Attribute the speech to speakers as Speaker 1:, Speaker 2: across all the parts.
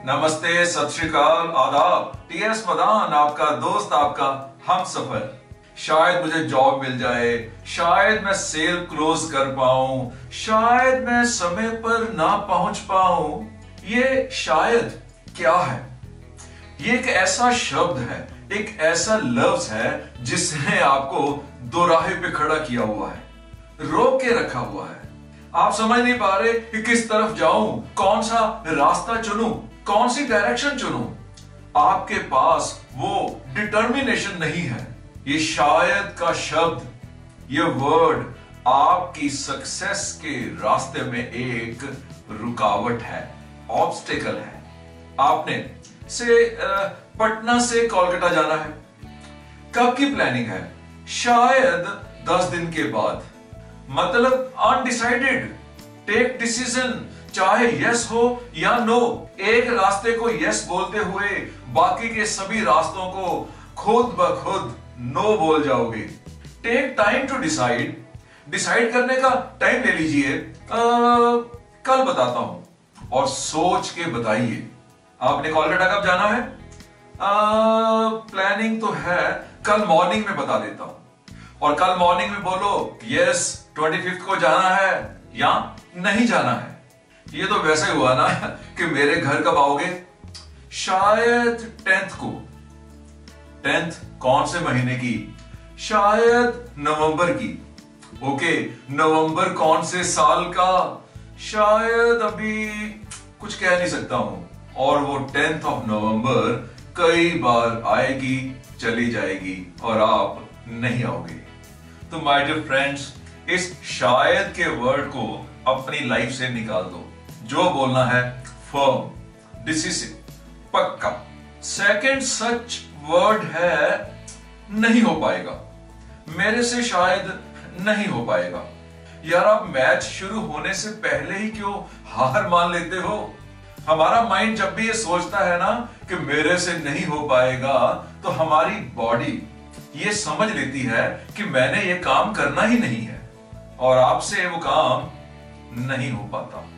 Speaker 1: नमस्ते, सत श्री अकाल, आदाब। टीएस मदान आपका दोस्त, आपका हम सफर। शायद मुझे जॉब मिल जाए, शायद मैं सेल क्लोज कर पाऊं, शायद मैं समय पर ना पहुंच पाऊं। ये शायद क्या है? ये एक ऐसा शब्द है, एक ऐसा लफ्ज है जिसने आपको दोराहे पे खड़ा किया हुआ है, रोक के रखा हुआ है। आप समझ नहीं पा रहे कि किस तरफ जाऊं, कौन सा रास्ता चुनूं, कौन सी डायरेक्शन चुनूं। आपके पास वो डिटर्मिनेशन नहीं है। ये शायद का शब्द, ये वर्ड आपकी सक्सेस के रास्ते में एक रुकावट है, ऑब्स्टेकल है। आपने पटना से कोलकाता जाना है। कब की प्लानिंग है? शायद 10 दिन के बाद। मतलब अनडिसाइडेड। टेक डिसीजन, चाहे यस हो या नो। एक रास्ते को यस बोलते हुए बाकी के सभी रास्तों को खुद ब खुद नो बोल जाओगे। Take time to decide. Decide करने का टाइम ले लीजिए। कल बताता हूं, और सोच के बताइए। आपने कोलकाता कब जाना है? प्लानिंग तो है, कल मॉर्निंग में बता देता हूं। और कल मॉर्निंग में बोलो यस 25 को जाना है या नहीं जाना है। ये तो वैसे हुआ ना कि मेरे घर कब आओगे? शायद 10th को। 10th कौन से महीने की? शायद नवंबर की। ओके, नवंबर कौन से साल का? शायद अभी कुछ कह नहीं सकता हूं। और वो 10th ऑफ नवंबर कई बार आएगी, चली जाएगी और आप नहीं आओगे। तो माय डियर फ्रेंड्स, इस शायद के वर्ड को अपनी लाइफ से निकाल दो। जो बोलना है फर्म, डिसिसिव, पक्का। सेकंड सच वर्ड है नहीं हो पाएगा। मेरे से शायद नहीं हो पाएगा। यार, आप मैच शुरू होने से पहले ही क्यों हार मान लेते हो? हमारा माइंड जब भी ये सोचता है ना कि मेरे से नहीं हो पाएगा, तो हमारी बॉडी ये समझ लेती है कि मैंने ये काम करना ही नहीं है और आपसे वो काम नहीं हो पाता।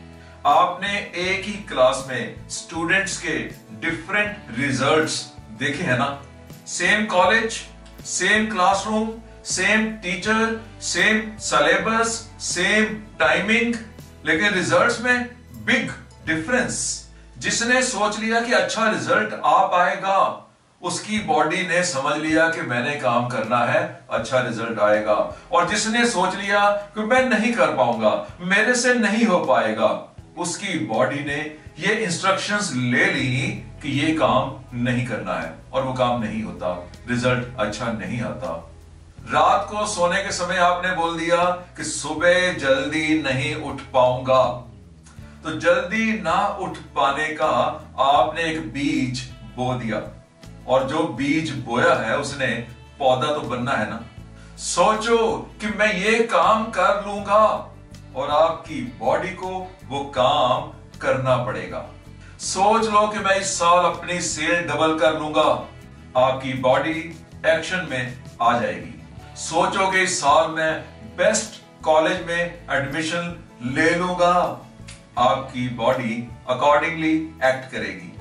Speaker 1: आपने एक ही क्लास में स्टूडेंट्स के डिफरेंट रिजल्ट्स देखे हैं ना? Same college, same classroom, same teacher, same syllabus, same timing, लेकिन रिजल्ट्स में बिग डिफरेंस। जिसने सोच लिया कि अच्छा रिजल्ट आ पाएगा, उसकी बॉडी ने समझ लिया कि मैंने काम करना है, अच्छा रिजल्ट आएगा। और जिसने सोच लिया कि मैं नहीं कर पाऊंगा, मेरे से नहीं हो पाएगा, उसकी बॉडी ने ये इंस्ट्रक्शंस ले ली कि ये काम नहीं करना है और वो काम नहीं होता, रिजल्ट अच्छा नहीं आता। रात को सोने के समय आपने बोल दिया कि सुबह जल्दी नहीं उठ पाऊंगा, तो जल्दी ना उठ पाने का आपने एक बीज बो दिया, और जो बीज बोया है उसने पौधा तो बनना है ना। सोचो कि मैं ये काम कर लूंगा और आपकी बॉडी को वो काम करना पड़ेगा। सोच लो कि मैं इस साल अपनी सेल डबल कर लूंगा, आपकी बॉडी एक्शन में आ जाएगी। सोचो कि इस साल मैं बेस्ट कॉलेज में एडमिशन ले लूंगा, आपकी बॉडी अकॉर्डिंगली एक्ट करेगी।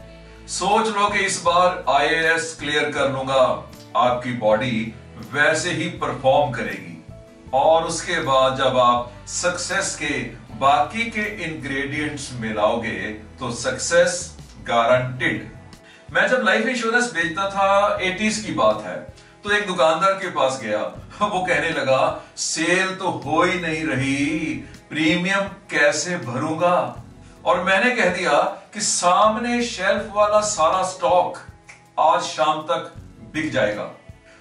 Speaker 1: सोच लो कि इस बार आईएएस क्लियर कर लूंगा, आपकी बॉडी वैसे ही परफॉर्म करेगी। और उसके बाद जब आप सक्सेस के बाकी के इंग्रेडिएंट्स मिलाओगे तो सक्सेस गारंटीड। मैं जब लाइफ इंश्योरेंस बेचता था, 80s की बात है, तो एक दुकानदार के पास गया। वो कहने लगा सेल तो हो ही नहीं रही, प्रीमियम कैसे भरूंगा? और मैंने कह दिया कि सामने शेल्फ वाला सारा स्टॉक आज शाम तक बिक जाएगा।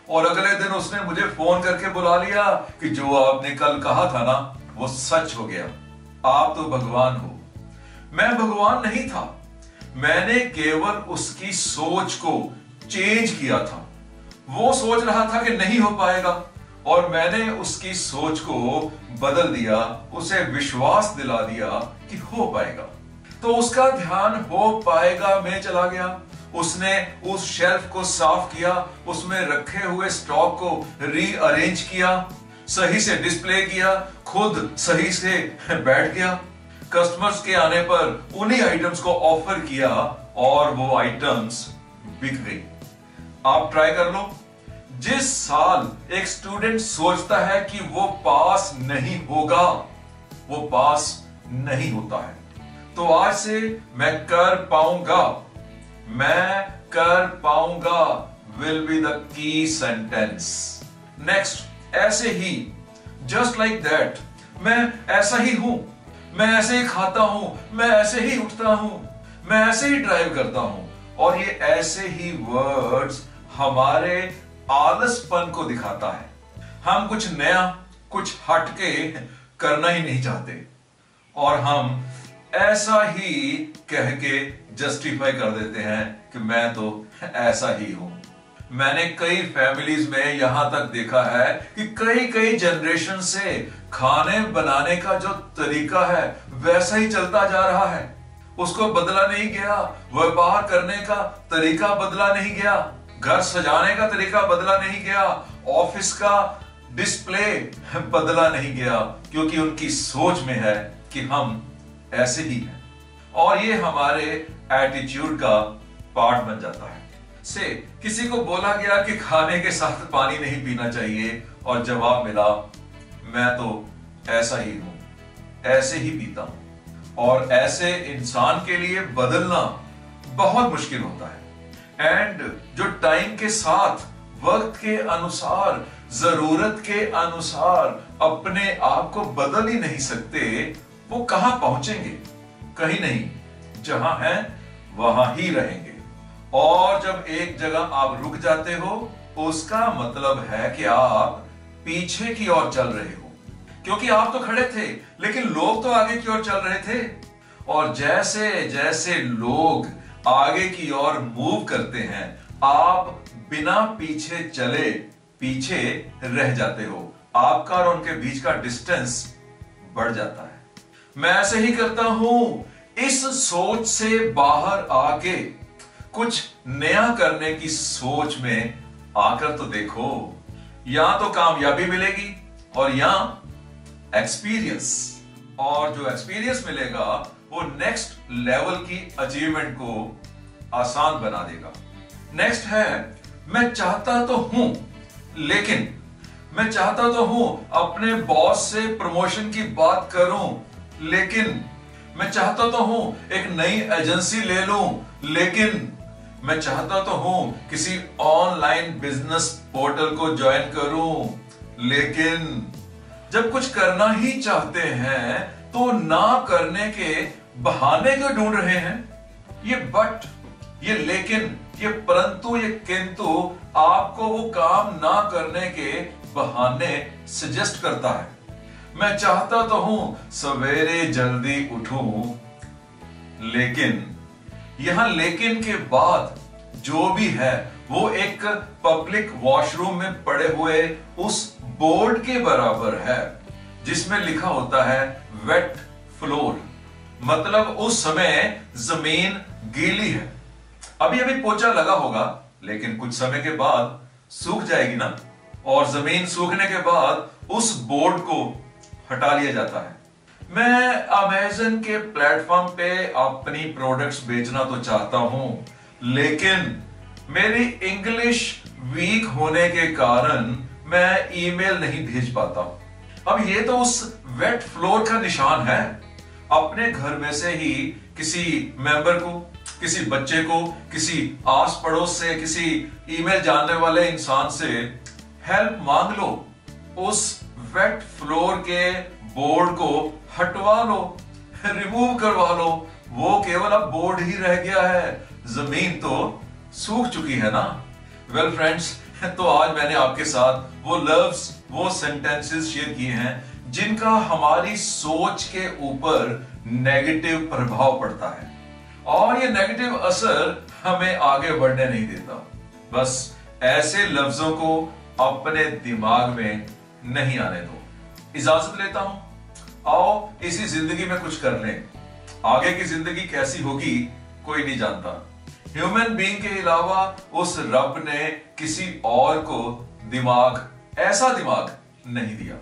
Speaker 1: और अगले दिन उसने मुझे फोन करके बुला लिया कि जो आपने कल कहा था ना, वो सच हो गया। आप तो भगवान हो। मैं भगवान नहीं था, मैंने केवल उसकी सोच को चेंज किया था। वो सोच रहा था कि नहीं हो पाएगा और मैंने उसकी सोच को बदल दिया, उसे विश्वास दिला दिया कि हो पाएगा। तो उसका ध्यान हो पाएगा में चला गया। उसने उस शेल्फ को साफ किया, उसमें रखे हुए स्टॉक को रीअरेंज किया, सही से डिस्प्ले किया, खुद सही से बैठ गया। कस्टमर्स के आने पर उन्हीं आइटम्स को ऑफर किया और वो आइटम्स बिक गई। आप ट्राई कर लो। जिस साल एक स्टूडेंट सोचता है कि वो पास नहीं होगा, वो पास नहीं होता है। तो आज से मैं कर पाऊंगा, मैं कर पाऊंगा will be the key sentence. Next, ऐसे ही, just like that, मैं ऐसा ही हूं, मैं ऐसे ही खाता हूं, मैं ऐसे ही उठता हूं, मैं ऐसे ही ड्राइव करता हूं। और ये ऐसे ही वर्ड्स हमारे आलसपन को दिखाता है। हम कुछ नया, कुछ हटके करना ही नहीं चाहते और हम ऐसा ही कह के जस्टिफाई कर देते हैं कि मैं तो ऐसा ही हूं। मैंने कई फैमिलीज में यहां तक देखा है कि कई कई जनरेशन से खाने बनाने का जो तरीका है वैसा ही चलता जा रहा है, उसको बदला नहीं गया। व्यापार करने का तरीका बदला नहीं गया, घर सजाने का तरीका बदला नहीं गया, ऑफिस का डिस्प्ले बदला नहीं गया, क्योंकि उनकी सोच में है कि हम ऐसे ही हैं। और ये हमारे एटीट्यूड का पार्ट बन जाता है। से किसी को बोला गया कि खाने के साथ पानी नहीं पीना चाहिए और जवाब मिला, मैं तो ऐसा ही हूं, ऐसे ही पीता हूं। और ऐसे इंसान के लिए बदलना बहुत मुश्किल होता है। एंड जो टाइम के साथ, वक्त के अनुसार, जरूरत के अनुसार अपने आप को बदल ही नहीं सकते, वो कहां पहुंचेंगे? कहीं नहीं, जहां हैं वहां ही रहेंगे। और जब एक जगह आप रुक जाते हो, उसका मतलब है कि आप पीछे की ओर चल रहे हो, क्योंकि आप तो खड़े थे लेकिन लोग तो आगे की ओर चल रहे थे। और जैसे जैसे लोग आगे की ओर मूव करते हैं, आप बिना पीछे चले पीछे रह जाते हो। आपका और उनके बीच का डिस्टेंस बढ़ जाता है। मैं ऐसे ही करता हूं, इस सोच से बाहर आके कुछ नया करने की सोच में आकर तो देखो। यहां तो कामयाबी मिलेगी और यहां एक्सपीरियंस, और जो एक्सपीरियंस मिलेगा वो नेक्स्ट लेवल की अचीवमेंट को आसान बना देगा। नेक्स्ट है, मैं चाहता तो हूं, लेकिन मैं चाहता तो हूं अपने बॉस से प्रमोशन की बात करूं, लेकिन मैं चाहता तो हूं एक नई एजेंसी ले लूं, लेकिन मैं चाहता तो हूं किसी ऑनलाइन बिजनेस पोर्टल को ज्वाइन करूं, लेकिन जब कुछ करना ही चाहते हैं तो ना करने के बहाने क्यों ढूंढ रहे हैं? ये बट, ये लेकिन, ये परंतु, ये किंतु आपको वो काम ना करने के बहाने सजेस्ट करता है। मैं चाहता तो हूं सवेरे जल्दी उठूं, लेकिन यहां लेकिन के बाद जो भी है वो एक पब्लिक वॉशरूम में पड़े हुए उस बोर्ड के बराबर है जिसमें लिखा होता है वेट फ्लोर। मतलब उस समय जमीन गीली है, अभी अभी पोछा लगा होगा, लेकिन कुछ समय के बाद सूख जाएगी ना, और जमीन सूखने के बाद उस बोर्ड को हटा लिया जाता है। मैं अमेज़न के प्लेटफॉर्म पे अपनी प्रोडक्ट्स बेचना तो चाहता हूं, लेकिन मेरी इंग्लिश वीक होने के कारण मैं ईमेल नहीं भेज पाता। अब ये तो उस वेट फ्लोर का निशान है। अपने घर में से ही किसी मेंबर को, किसी बच्चे को, किसी आस पड़ोस से, किसी ईमेल जानने वाले इंसान से हेल्प मांग लो, उस वेट फ्लोर के बोर्ड को हटवा लो, रिमूव करवा लो। वो केवल अब बोर्ड ही रह गया है, जमीन तो सूख चुकी है ना। वेल फ्रेंड्स, तो आज मैंने आपके साथ वो लफ्ज, वो सेंटेंसेस शेयर किए हैं जिनका हमारी सोच के ऊपर नेगेटिव प्रभाव पड़ता है, और ये नेगेटिव असर हमें आगे बढ़ने नहीं देता। बस ऐसे लफ्जों को अपने दिमाग में नहीं आने दो। इजाजत लेता हूं, आओ इसी जिंदगी में कुछ कर लें। आगे की जिंदगी कैसी होगी कोई नहीं जानता। ह्यूमन बीइंग के अलावा उस रब ने किसी और को दिमाग, ऐसा दिमाग नहीं दिया।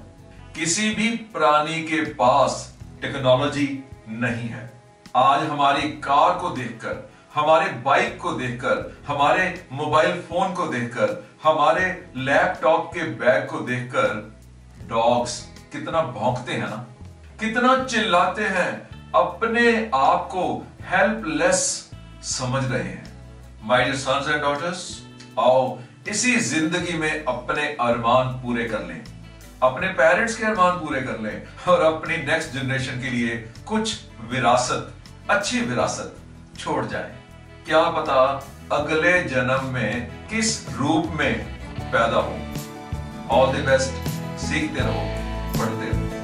Speaker 1: किसी भी प्राणी के पास टेक्नोलॉजी नहीं है। आज हमारी कार को देखकर, हमारे बाइक को देखकर, हमारे मोबाइल फोन को देखकर, हमारे लैपटॉप के बैग को देखकर डॉग्स कितना भौंकते हैं ना, कितना चिल्लाते हैं, अपने आप को हेल्पलेस समझ रहे हैं। My dear sons and daughters, आओ इसी जिंदगी में अपने अरमान पूरे कर लें, अपने पेरेंट्स के अरमान पूरे कर लें और अपनी नेक्स्ट जनरेशन के लिए कुछ विरासत, अच्छी विरासत छोड़ जाएं। क्या पता अगले जन्म में किस रूप में पैदा हो। All the best. सीखते रहो, पढ़ते रहो।